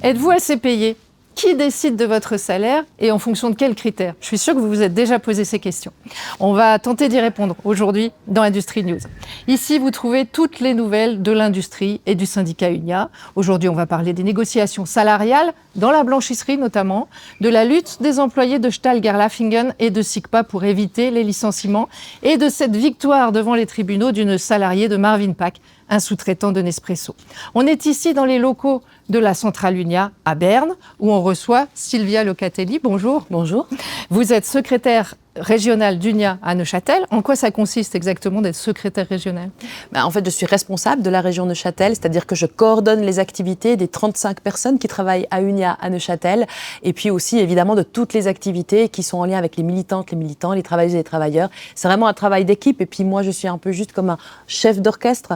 Êtes-vous assez payé ? Qui décide de votre salaire et en fonction de quels critères ? Je suis sûre que vous vous êtes déjà posé ces questions. On va tenter d'y répondre aujourd'hui dans Industrie News. Ici, vous trouvez toutes les nouvelles de l'industrie et du syndicat UNIA. Aujourd'hui, on va parler des négociations salariales, dans la blanchisserie notamment, de la lutte des employés de Stahl-Gerlafingen et de SICPA pour éviter les licenciements et de cette victoire devant les tribunaux d'une salariée de Marvin Pack, un sous-traitant de Nespresso. On est ici dans les locaux de la centrale UNIA à Berne, où on reçoit Silvia Locatelli. Bonjour. Bonjour. Vous êtes secrétaire régionale d'UNIA à Neuchâtel. En quoi ça consiste exactement d'être secrétaire régionale ? En fait, je suis responsable de la région Neuchâtel, c'est-à-dire que je coordonne les activités des 35 personnes qui travaillent à UNIA à Neuchâtel, et puis aussi évidemment de toutes les activités qui sont en lien avec les militantes, les militants, les travailleuses et les travailleurs. C'est vraiment un travail d'équipe, et puis moi je suis un peu juste comme un chef d'orchestre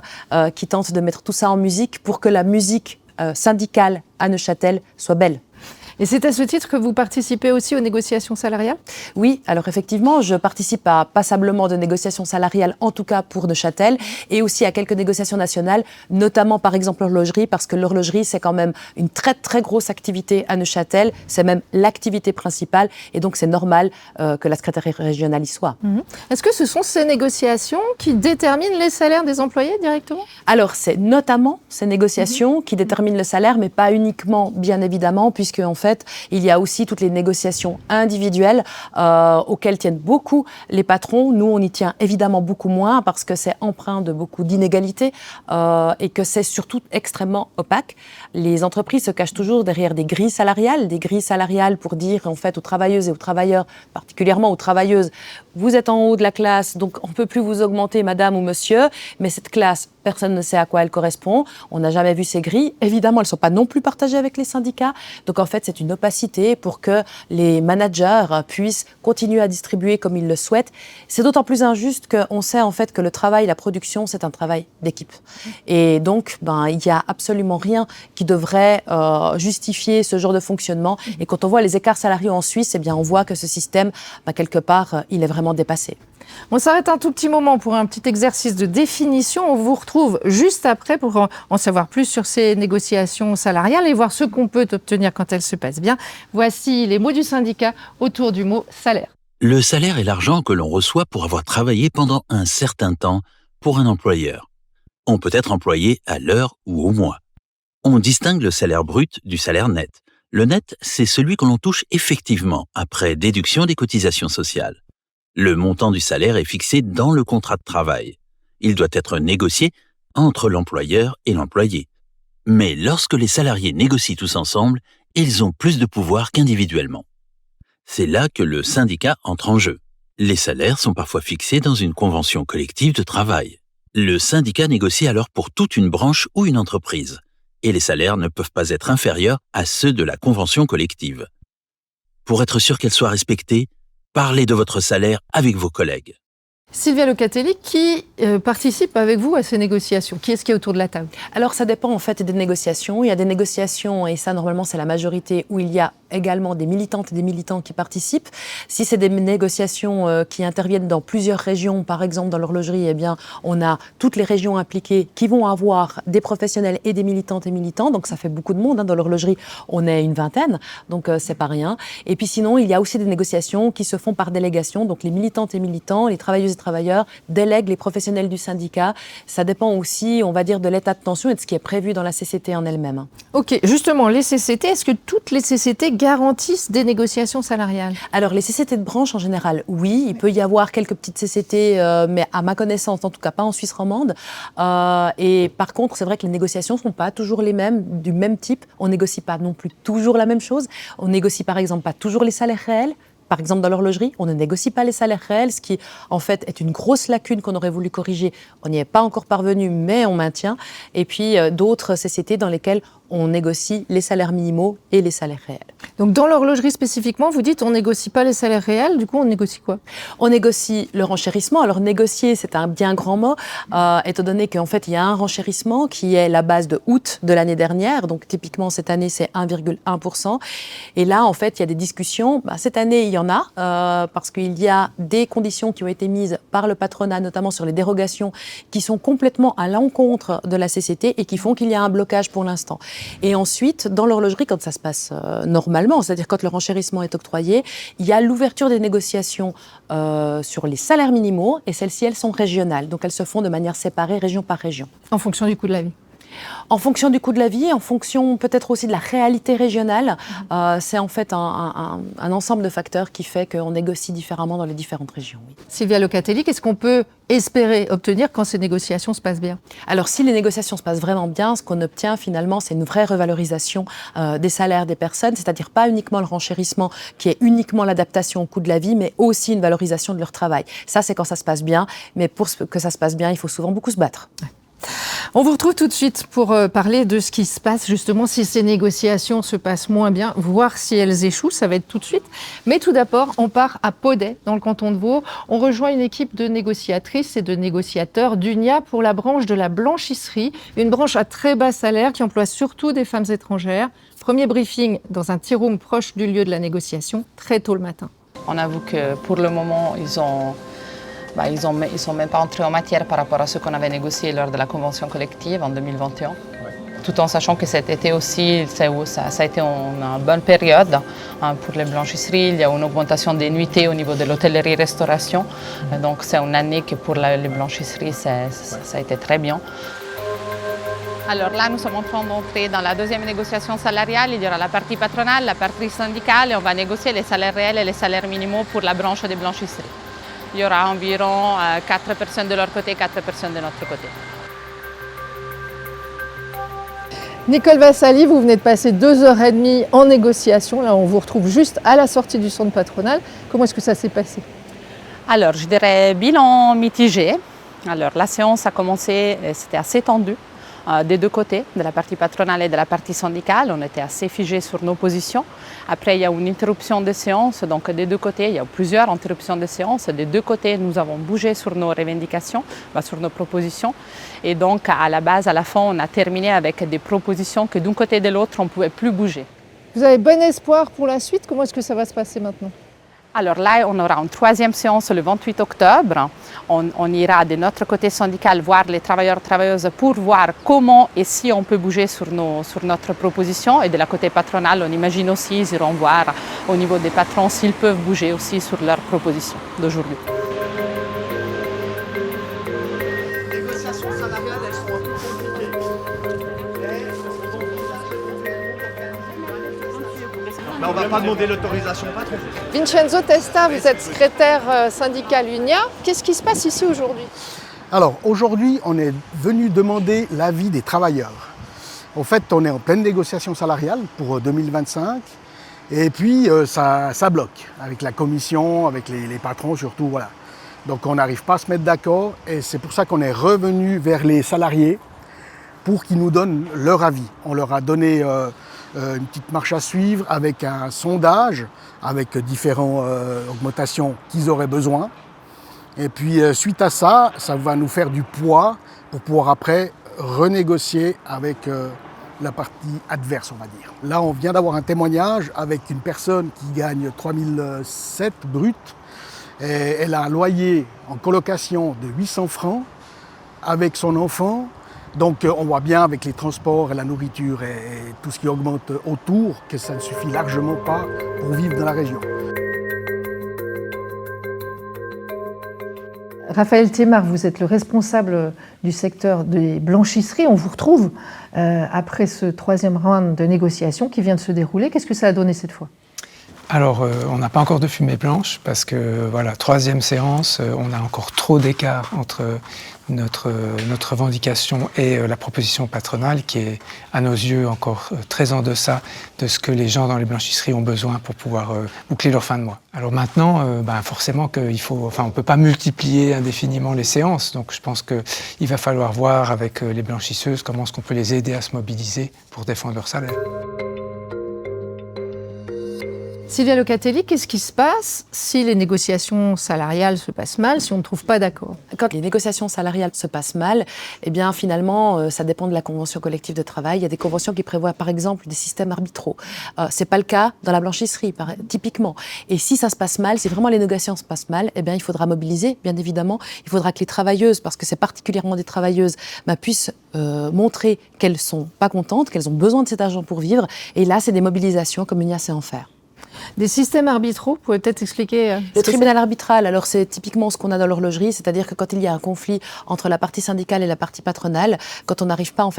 qui tente de mettre tout ça en musique pour que la musique syndicale à Neuchâtel soit belle. Et c'est à ce titre que vous participez aussi aux négociations salariales ? Oui, alors effectivement, je participe à passablement de négociations salariales, en tout cas pour Neuchâtel, et aussi à quelques négociations nationales, notamment par exemple l'horlogerie, parce que l'horlogerie, c'est quand même une très très grosse activité à Neuchâtel, c'est même l'activité principale, et donc c'est normal que la secrétaire régionale y soit. Est-ce que ce sont ces négociations qui déterminent les salaires des employés directement ? Alors, c'est notamment ces négociations qui déterminent le salaire, mais pas uniquement, bien évidemment, puisque en fait, il y a aussi toutes les négociations individuelles auxquelles tiennent beaucoup les patrons. Nous, on y tient évidemment beaucoup moins parce que c'est empreint de beaucoup d'inégalités et que c'est surtout extrêmement opaque. Les entreprises se cachent toujours derrière des grilles salariales pour dire en fait aux travailleuses et aux travailleurs, particulièrement aux travailleuses, vous êtes en haut de la classe, donc on ne peut plus vous augmenter, madame ou monsieur, mais cette classe, personne ne sait à quoi elle correspond. On n'a jamais vu ces grilles. Évidemment, elles ne sont pas non plus partagées avec les syndicats. Donc en fait, c'est une opacité pour que les managers puissent continuer à distribuer comme ils le souhaitent. C'est d'autant plus injuste qu'on sait en fait que le travail, la production, c'est un travail d'équipe. Et donc, il n'y a absolument rien qui devrait justifier ce genre de fonctionnement. Et quand on voit les écarts salariaux en Suisse, on voit que ce système, quelque part, il est vraiment dépassé. On s'arrête un tout petit moment pour un petit exercice de définition. On vous retrouve juste après pour en savoir plus sur ces négociations salariales et voir ce qu'on peut obtenir quand elles se passent bien. Voici les mots du syndicat autour du mot salaire. Le salaire est l'argent que l'on reçoit pour avoir travaillé pendant un certain temps pour un employeur. On peut être employé à l'heure ou au mois. On distingue le salaire brut du salaire net. Le net, c'est celui que l'on touche effectivement après déduction des cotisations sociales. Le montant du salaire est fixé dans le contrat de travail. Il doit être négocié entre l'employeur et l'employé. Mais lorsque les salariés négocient tous ensemble, ils ont plus de pouvoir qu'individuellement. C'est là que le syndicat entre en jeu. Les salaires sont parfois fixés dans une convention collective de travail. Le syndicat négocie alors pour toute une branche ou une entreprise. Et les salaires ne peuvent pas être inférieurs à ceux de la convention collective. Pour être sûr qu'elle soit respectée, parlez de votre salaire avec vos collègues. Silvia Locatelli, qui participe avec vous à ces négociations ? Qui est-ce qui est autour de la table ? Alors, ça dépend en fait des négociations. Il y a des négociations, et ça, normalement, c'est la majorité, où il y a également des militantes et des militants qui participent. Si c'est des négociations qui interviennent dans plusieurs régions, par exemple dans l'horlogerie, on a toutes les régions impliquées qui vont avoir des professionnels et des militantes et militants. Donc, ça fait beaucoup de monde. Dans l'horlogerie, on est une vingtaine, donc c'est pas rien. Et puis sinon, il y a aussi des négociations qui se font par délégation. Donc, les militantes et militants, les travailleuses et travailleurs délèguent les professionnels du syndicat. Ça dépend aussi, on va dire, de l'état de tension et de ce qui est prévu dans la CCT en elle-même. Ok, justement, les CCT, est-ce que toutes les CCT garantissent des négociations salariales ? Alors, les CCT de branche, en général, oui. Il peut y avoir quelques petites CCT, mais à ma connaissance, en tout cas pas en Suisse romande. Et par contre, c'est vrai que les négociations ne sont pas toujours les mêmes, du même type. On ne négocie pas non plus toujours la même chose. On négocie, par exemple, pas toujours les salaires réels. Par exemple, dans l'horlogerie, on ne négocie pas les salaires réels, ce qui, en fait, est une grosse lacune qu'on aurait voulu corriger. On n'y est pas encore parvenu, mais on maintient. Et puis, d'autres CCT dans lesquelles on négocie les salaires minimaux et les salaires réels. Donc, dans l'horlogerie spécifiquement, vous dites on ne négocie pas les salaires réels, du coup, on négocie quoi ? On négocie le renchérissement. Alors, négocier, c'est un bien grand mot, étant donné qu'en fait, il y a un renchérissement qui est la base de août de l'année dernière. Donc, typiquement, cette année, c'est 1,1%. Et là, en fait, il y a des discussions. Cette année, il y en a, parce qu'il y a des conditions qui ont été mises par le patronat, notamment sur les dérogations, qui sont complètement à l'encontre de la CCT et qui font qu'il y a un blocage pour l'instant. Et ensuite, dans l'horlogerie, quand ça se passe normalement, c'est-à-dire quand le renchérissement est octroyé, il y a l'ouverture des négociations sur les salaires minimaux, et celles-ci, elles sont régionales. Donc elles se font de manière séparée, région par région. En fonction du coût de la vie. En fonction du coût de la vie, en fonction peut-être aussi de la réalité régionale, c'est en fait un ensemble de facteurs qui fait qu'on négocie différemment dans les différentes régions. Oui. Sylvia Locatelli, qu'est-ce qu'on peut espérer obtenir quand ces négociations se passent bien? Alors si les négociations se passent vraiment bien, ce qu'on obtient finalement, c'est une vraie revalorisation des salaires des personnes, c'est-à-dire pas uniquement le renchérissement qui est uniquement l'adaptation au coût de la vie, mais aussi une valorisation de leur travail. Ça, c'est quand ça se passe bien, mais pour que ça se passe bien, il faut souvent beaucoup se battre. Ouais. On vous retrouve tout de suite pour parler de ce qui se passe justement si ces négociations se passent moins bien, voir si elles échouent, ça va être tout de suite. Mais tout d'abord, on part à Podey, dans le canton de Vaud. On rejoint une équipe de négociatrices et de négociateurs d'UNIA pour la branche de la blanchisserie, une branche à très bas salaire qui emploie surtout des femmes étrangères. Premier briefing dans un tea room proche du lieu de la négociation, très tôt le matin. On avoue que pour le moment, ils sont même pas entrés en matière par rapport à ce qu'on avait négocié lors de la convention collective en 2021. Ouais. Tout en sachant que cet été aussi, ça a été une bonne période pour les blanchisseries. Il y a une augmentation des nuitées au niveau de l'hôtellerie-restauration. Donc c'est une année que pour les blanchisseries, ça a été très bien. Alors là, nous sommes en train d'entrer dans la deuxième négociation salariale. Il y aura la partie patronale, la partie syndicale et on va négocier les salaires réels et les salaires minimaux pour la branche des blanchisseries. Il y aura environ 4 personnes de leur côté, 4 personnes de notre côté. Nicole Vassali, vous venez de passer 2h30 en négociation. Là, on vous retrouve juste à la sortie du centre patronal. Comment est-ce que ça s'est passé? Alors, je dirais bilan mitigé. Alors, la séance a commencé, c'était assez tendu. Des deux côtés, de la partie patronale et de la partie syndicale. On était assez figés sur nos positions. Après, il y a une interruption de séance. Donc, des deux côtés, il y a plusieurs interruptions de séance. Des deux côtés, nous avons bougé sur nos revendications, sur nos propositions. Et donc, à la base, à la fin, on a terminé avec des propositions que d'un côté et de l'autre, on ne pouvait plus bouger. Vous avez bon espoir pour la suite? Comment est-ce que ça va se passer maintenant? Alors là, on aura une troisième séance le 28 octobre. On ira de notre côté syndical voir les travailleurs et travailleuses pour voir comment et si on peut bouger sur notre proposition. Et de la côté patronale, on imagine aussi, ils iront voir au niveau des patrons s'ils peuvent bouger aussi sur leur proposition d'aujourd'hui. Les négociations salariales, elles sont un peu compliquées. Mais on ne va pas demander l'autorisation patron. Vincenzo Testa, vous êtes secrétaire syndical UNIA. Qu'est-ce qui se passe ici aujourd'hui? Alors aujourd'hui, on est venu demander l'avis des travailleurs. En fait, on est en pleine négociation salariale pour 2025 et puis ça bloque avec la commission, avec les patrons surtout. Voilà. Donc on n'arrive pas à se mettre d'accord et c'est pour ça qu'on est revenu vers les salariés pour qu'ils nous donnent leur avis. On leur a donné une petite marche à suivre avec un sondage, avec différentes augmentations qu'ils auraient besoin. Et puis suite à ça, ça va nous faire du poids pour pouvoir après renégocier avec la partie adverse, on va dire. Là, on vient d'avoir un témoignage avec une personne qui gagne 3007 brut. Et elle a un loyer en colocation de 800 francs avec son enfant. Donc on voit bien avec les transports et la nourriture et tout ce qui augmente autour que ça ne suffit largement pas pour vivre dans la région. Raphaël Thémard, vous êtes le responsable du secteur des blanchisseries. On vous retrouve après ce troisième round de négociations qui vient de se dérouler. Qu'est-ce que ça a donné cette fois? Alors, on n'a pas encore de fumée blanche parce que, voilà, troisième séance, on a encore trop d'écart entre notre revendication et la proposition patronale qui est, à nos yeux, encore très en deçà de ce que les gens dans les blanchisseries ont besoin pour pouvoir boucler leur fin de mois. Alors maintenant, forcément on ne peut pas multiplier indéfiniment les séances, donc je pense qu'il va falloir voir avec les blanchisseuses comment est-ce qu'on peut les aider à se mobiliser pour défendre leur salaire. Sylvia Locatelli, qu'est-ce qui se passe si les négociations salariales se passent mal, si on ne trouve pas d'accord? Quand les négociations salariales se passent mal, eh bien finalement, ça dépend de la convention collective de travail. Il y a des conventions qui prévoient par exemple des systèmes arbitraux. C'est pas le cas dans la blanchisserie, typiquement. Et si ça se passe mal, si vraiment les négociations se passent mal, eh bien il faudra mobiliser, bien évidemment. Il faudra que les travailleuses, parce que c'est particulièrement des travailleuses, puissent montrer qu'elles sont pas contentes, qu'elles ont besoin de cet argent pour vivre. Et là, c'est des mobilisations comme Unia sait en faire. Des systèmes arbitraux, vous pouvez peut-être expliquer Le tribunal arbitral, alors c'est typiquement ce qu'on a dans l'horlogerie, c'est-à-dire que quand il y a un conflit entre la partie syndicale et la partie patronale, quand on n'arrive pas à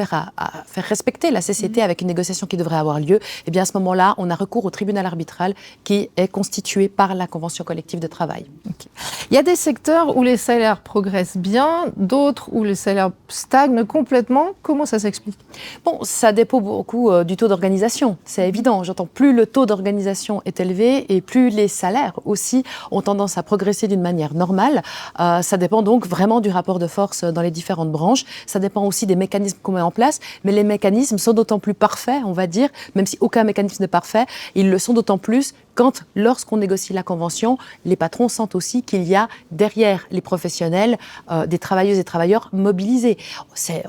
faire respecter la CCT avec une négociation qui devrait avoir lieu, eh bien à ce moment-là, on a recours au tribunal arbitral qui est constitué par la convention collective de travail. Okay. Il y a des secteurs où les salaires progressent bien, d'autres où les salaires stagnent complètement. Comment ça s'explique? Bon, ça dépend beaucoup du taux d'organisation, c'est évident. J'entends plus le taux d'organisation est élevé et plus les salaires aussi ont tendance à progresser d'une manière normale. Ça dépend donc vraiment du rapport de force dans les différentes branches. Ça dépend aussi des mécanismes qu'on met en place, mais les mécanismes sont d'autant plus parfaits, on va dire, même si aucun mécanisme n'est parfait, ils le sont d'autant plus lorsqu'on négocie la convention, les patrons sentent aussi qu'il y a derrière les professionnels des travailleuses et travailleurs mobilisés.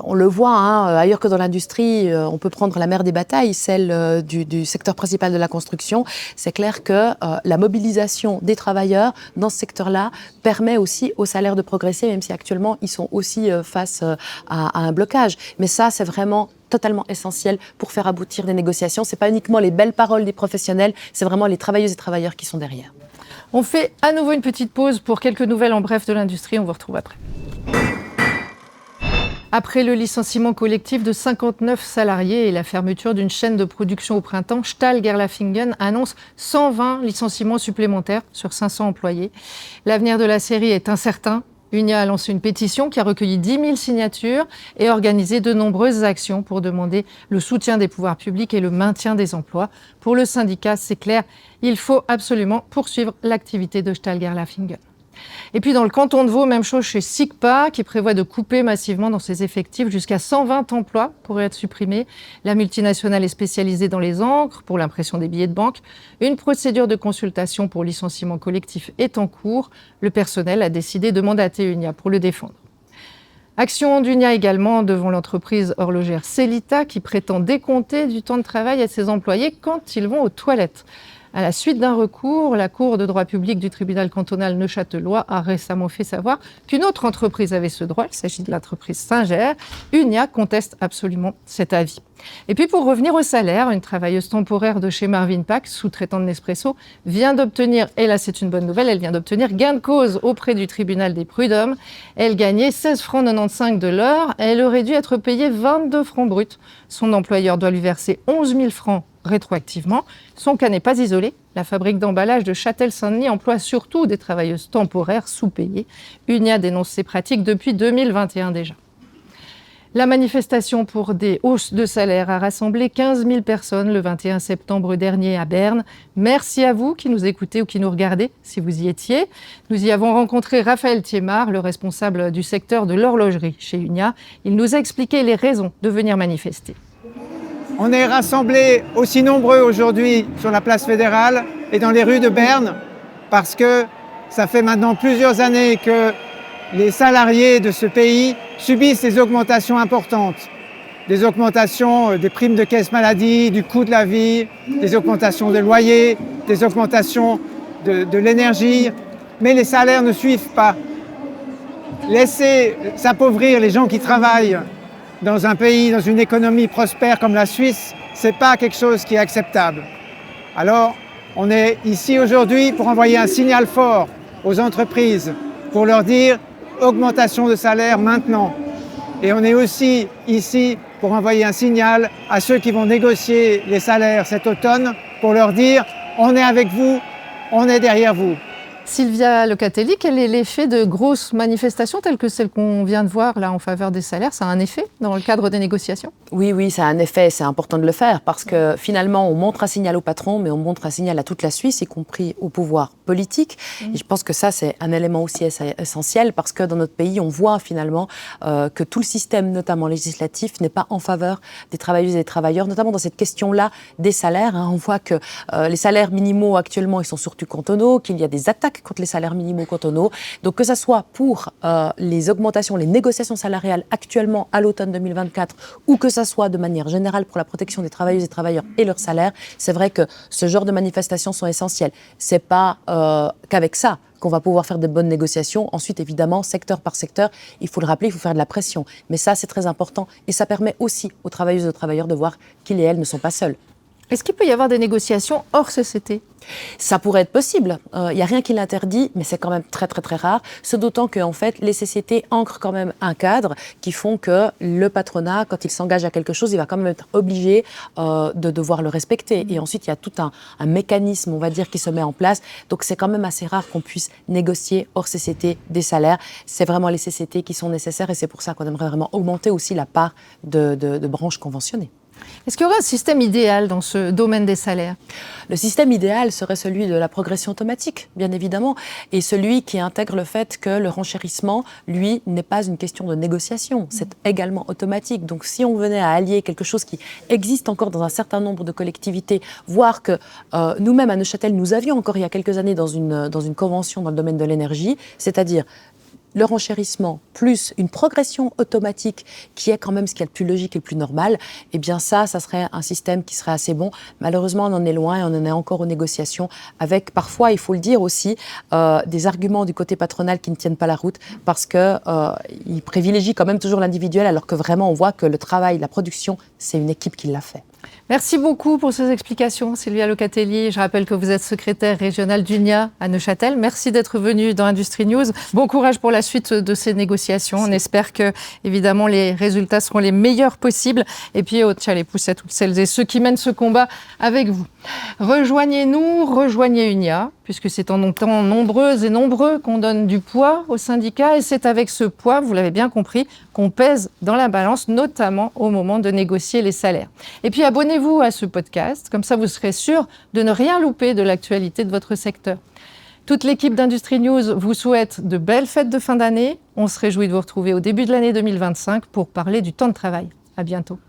On le voit ailleurs que dans l'industrie, on peut prendre la mère des batailles, celle du secteur principal de la construction. C'est clair que la mobilisation des travailleurs dans ce secteur-là permet aussi aux salaires de progresser, même si actuellement ils sont aussi face à un blocage. Mais ça, c'est vraiment totalement essentiel pour faire aboutir des négociations. Ce n'est pas uniquement les belles paroles des professionnels, c'est vraiment les travailleuses et travailleurs qui sont derrière. On fait à nouveau une petite pause pour quelques nouvelles en bref de l'industrie. On vous retrouve après. Après le licenciement collectif de 59 salariés et la fermeture d'une chaîne de production au printemps, Stahl Gerlafingen annonce 120 licenciements supplémentaires sur 500 employés. L'avenir de la série est incertain. Unia a lancé une pétition qui a recueilli 10 000 signatures et organisé de nombreuses actions pour demander le soutien des pouvoirs publics et le maintien des emplois. Pour le syndicat, c'est clair, il faut absolument poursuivre l'activité de Stahl Gerlafingen. Et puis dans le canton de Vaud, même chose chez SICPA, qui prévoit de couper massivement dans ses effectifs jusqu'à 120 emplois pourraient être supprimés. La multinationale est spécialisée dans les encres pour l'impression des billets de banque. Une procédure de consultation pour licenciement collectif est en cours. Le personnel a décidé de mandater Unia pour le défendre. Action d'Unia également devant l'entreprise horlogère Celita qui prétend décompter du temps de travail à ses employés quand ils vont aux toilettes. À la suite d'un recours, la Cour de droit public du tribunal cantonal Neuchâtelois a récemment fait savoir qu'une autre entreprise avait ce droit. Il s'agit de l'entreprise Singer. Unia conteste absolument cet avis. Et puis pour revenir au salaire, une travailleuse temporaire de chez Marvin Pack, sous-traitant de Nespresso, vient d'obtenir, et là c'est une bonne nouvelle, elle vient d'obtenir gain de cause auprès du tribunal des prud'hommes. Elle gagnait 16,95 francs de l'heure. Elle aurait dû être payée 22 francs bruts. Son employeur doit lui verser 11 000 francs rétroactivement. Son cas n'est pas isolé. La fabrique d'emballage de Châtel-Saint-Denis emploie surtout des travailleuses temporaires sous-payées. Unia dénonce ces pratiques depuis 2021 déjà. La manifestation pour des hausses de salaire a rassemblé 15 000 personnes le 21 septembre dernier à Berne. Merci à vous qui nous écoutez ou qui nous regardez, si vous y étiez. Nous y avons rencontré Raphaël Thiémard, le responsable du secteur de l'horlogerie chez Unia. Il nous a expliqué les raisons de venir manifester. On est rassemblés aussi nombreux aujourd'hui sur la place fédérale et dans les rues de Berne parce que ça fait maintenant plusieurs années que les salariés de ce pays subissent des augmentations importantes. Des augmentations des primes de caisse maladie, du coût de la vie, des augmentations de loyers, des augmentations de l'énergie. Mais les salaires ne suivent pas. Laisser s'appauvrir les gens qui travaillent dans un pays, dans une économie prospère comme la Suisse, c'est pas quelque chose qui est acceptable. Alors, on est ici aujourd'hui pour envoyer un signal fort aux entreprises, pour leur dire augmentation de salaire maintenant. Et on est aussi ici pour envoyer un signal à ceux qui vont négocier les salaires cet automne, pour leur dire on est avec vous, on est derrière vous. Sylvia Locatelli, quel est l'effet de grosses manifestations telles que celles qu'on vient de voir là en faveur des salaires? Ça a un effet dans le cadre des négociations? Oui, ça a un effet, c'est important de le faire parce que finalement on montre un signal au patron, mais on montre un signal à toute la Suisse, y compris au pouvoir politique. Et je pense que ça c'est un élément aussi essentiel parce que dans notre pays on voit finalement que tout le système, notamment législatif, n'est pas en faveur des travailleuses et des travailleurs, notamment dans cette question-là des salaires. On voit que les salaires minimaux actuellement ils sont surtout cantonaux, qu'il y a des attaques contre les salaires minimaux cantonaux. Donc que ce soit pour les augmentations, les négociations salariales actuellement à l'automne 2024 ou que ce soit de manière générale pour la protection des travailleuses et travailleurs et leurs salaires, c'est vrai que ce genre de manifestations sont essentielles. C'est pas qu'avec ça qu'on va pouvoir faire de bonnes négociations. Ensuite, évidemment, secteur par secteur, il faut le rappeler, il faut faire de la pression. Mais ça, c'est très important et ça permet aussi aux travailleuses et aux travailleurs de voir qu'ils et elles ne sont pas seuls. Est-ce qu'il peut y avoir des négociations hors CCT? Ça pourrait être possible. Il n'y a rien qui l'interdit, mais c'est quand même très, très, très rare. C'est d'autant que, en fait, les CCT ancrent quand même un cadre qui font que le patronat, quand il s'engage à quelque chose, il va quand même être obligé de devoir le respecter. Et ensuite, il y a tout un mécanisme, on va dire, qui se met en place. Donc, c'est quand même assez rare qu'on puisse négocier hors CCT des salaires. C'est vraiment les CCT qui sont nécessaires et c'est pour ça qu'on aimerait vraiment augmenter aussi la part de branches conventionnées. Est-ce qu'il y aura un système idéal dans ce domaine des salaires? Le système idéal serait celui de la progression automatique, bien évidemment, et celui qui intègre le fait que le renchérissement, lui, n'est pas une question de négociation, c'est également automatique. Donc si on venait à allier quelque chose qui existe encore dans un certain nombre de collectivités, voire que nous-mêmes à Neuchâtel, nous avions encore il y a quelques années dans une convention dans le domaine de l'énergie, c'est-à-dire le renchérissement plus une progression automatique qui est quand même ce qui est le plus logique et le plus normal, eh bien ça serait un système qui serait assez bon. Malheureusement, on en est loin et on en est encore aux négociations avec parfois, il faut le dire aussi, des arguments du côté patronal qui ne tiennent pas la route parce qu'ils privilégient quand même toujours l'individuel alors que vraiment on voit que le travail, la production, c'est une équipe qui l'a fait. Merci beaucoup pour ces explications, Sylvia Locatelli. Je rappelle que vous êtes secrétaire régionale d'UNIA à Neuchâtel. Merci d'être venue dans Industrie News. Bon courage pour la suite de ces négociations. On espère que, évidemment, les résultats seront les meilleurs possibles. Et puis, au tcha les pouces à toutes celles et ceux qui mènent ce combat avec vous. Rejoignez-nous, rejoignez UNIA, puisque c'est en étant nombreuses et nombreux qu'on donne du poids aux syndicats. Et c'est avec ce poids, vous l'avez bien compris, qu'on pèse dans la balance, notamment au moment de négocier les salaires. Et puis, abonnez-vous à ce podcast, comme ça vous serez sûr de ne rien louper de l'actualité de votre secteur. Toute l'équipe d'Industrie News vous souhaite de belles fêtes de fin d'année. On se réjouit de vous retrouver au début de l'année 2025 pour parler du temps de travail. À bientôt.